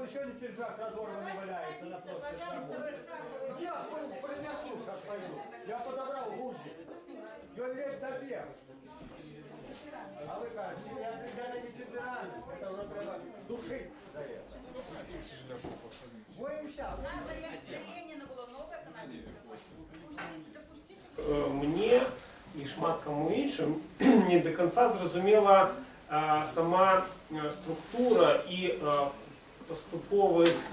вон еще один пиджак разорванный валяется на площади. Я принесу сейчас пойду. Я подобрал гужик. И он лет забег. А вы как? Я не собираюсь. Это уже треба душить за это. Боимся. Мне і шмат кому іншим не до кінця зрозуміла сама структура і поступовість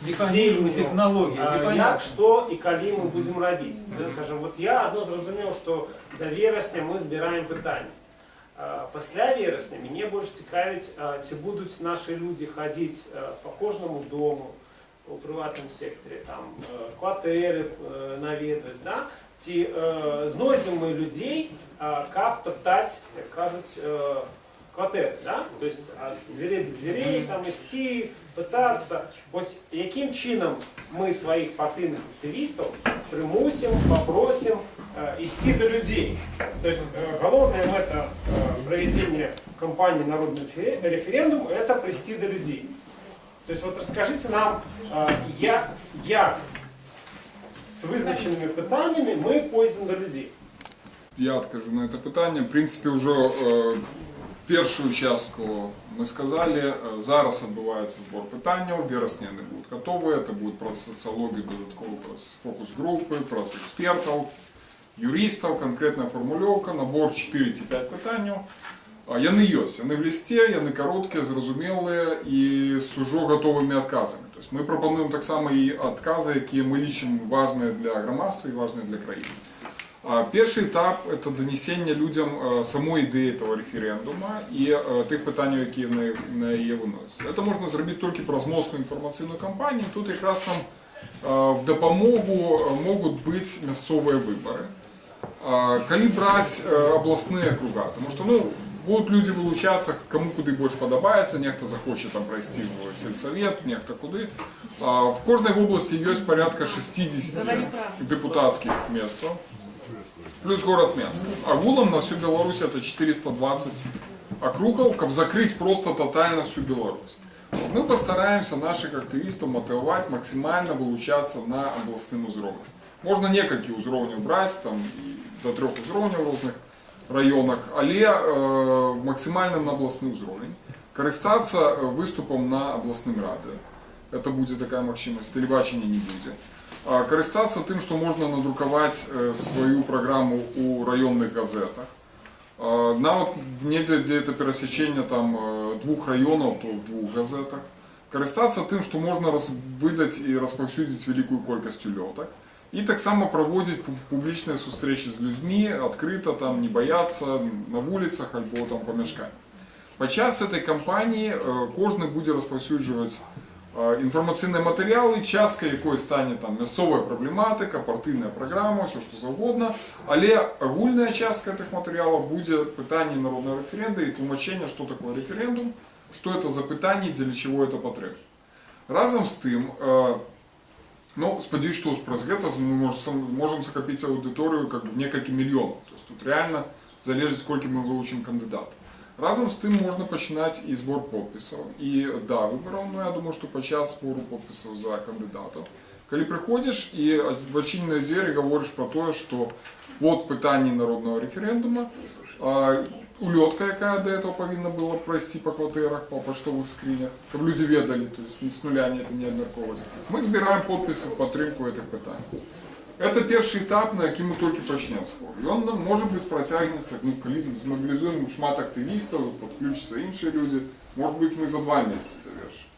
технології, як, що і коли ми будемо робити. Скажімо, от я одно зрозумів, що до вересня ми збираємо питання. Після вересня мене більше цікавить, чи будуть наші люди ходити по кожному дому, у приватному секторі, там, квартири навідувати, да? Ці знайдемо ми людей, як топтати, як кажуть, квартири, да? Тобто від дверей до дверей, там, йти, питатися. Ось яким чином ми своїх партійних активістів примусимо, попросимо йти до людей. Тобто головная мета проведения кампании «Народный референдум» – это прийти до людей. То есть вот расскажите нам, як з визначеними питаннями ми пойдемо до людей. Я откажу на это питання. В принципі, вже першу частку ми сказали. Зараз відбувається збор питань, в вересні вони будуть готові. Це буде про соціологію, додатково про фокус-групи, про експертів, юристів, конкретна формульовка, набор 4-5 питань. Яны ёсць, яны в лісце, яны кароткія, зразумелыя і з ужо готовымі адказамі. То есть мы прапануем таксама і адказы, якія мы лічым важныя для грамадства і важныя для краіны. Першы этап – это донесение людям самой ідэі этого референдума і тых пытанняў, якія на яе выносяць. Это можна зрабіць толькі праз моцную інфармацыйную кампанію. Тут якраз нам в дапамогу могуць быць мясцовыя выбары. Калі браць абласныя округа, потому что, будут люди вылучаться, кому куды больше подобается, нехто захочет там пройти в сельсовет, нехто куды. В каждой области есть порядка 60 депутатских мест, плюс город Минск. Агулом на всю Беларусь это 420 округов, как закрыть просто тотально всю Беларусь. Мы постараемся наших активистов мотивировать максимально вылучаться на областным уровне. Можно несколько уровней брать, там, до 3 уровней в разных районах, але максимально на областный уровень. Користаться выступом на областном радио. Это будет такая возможность, телебачення не будет. Користаться тем, что можно надруковать свою программу у районных газетах. На вот где это пересечение там 2 районов, то в 2 газетах. Користаться тем, что можно выдать и распаўсюдзіць великую колькость лёток. И так само проводить публичные встречи с людьми, открыто, там, не бояться, на улицах, альбо там помешкать. Подчас этой кампании кожный будет распаўсюджваць информационные материалы, частка якой стане там мясцовая проблематика, партийная программа, все что завгодно, але агульная частка этих материалов будет питание народного референдума и тлумачение, что такое референдум, что это за питание, для чего это потребно. Разом с тем, сподіваюсь, что праз гэта мы можем закопить аудиторию как бы в несколько миллионов. То есть тут реально залежит, сколько мы вылучим кандидатов. Разом с тем можно начинать и сбор подписей. И да, выборов, но я думаю, что подчас сбору подписей за кандидатов. Когда приходишь и в очинные двери говоришь про то, что вот питание народного референдума, улетка, яка до этого повинна была пройти по квартирах, по почтовых скринях, чтобы люди ведали, то есть с нуля это не обмерковывать. Мы собираем подписи в підтримку этих питань. Это первый этап, на який мы только почнем спор. И он может быть протягнется, коли змобилизуем шмат активистов, подключатся іншие люди, может быть мы за 2 месяца завершим.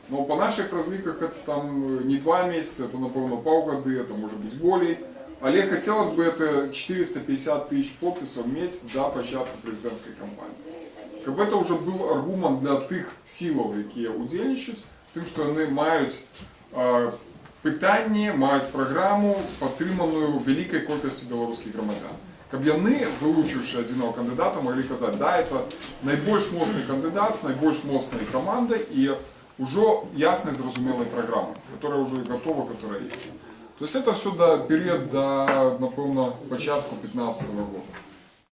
Но по наших разликах это там не 2 месяца, это напевно полгода, это может быть более. Але хотелось бы это 450 тысяч подписей иметь до початку президентской кампании. Как бы это уже был аргумент для тих сил, які удзельничают, тем, что они мають питання, мають програму, підтриману великою кількістю білоруських громадян. Щоб вони, вилучивши одного кандидата, могли сказати, да, це найбільш моцний кандидат з найбільш моцною командою і вже ясною, зрозумілою програмою, яка вже готова, яка є. То есть это все до период до, напевно, початку 2015 года.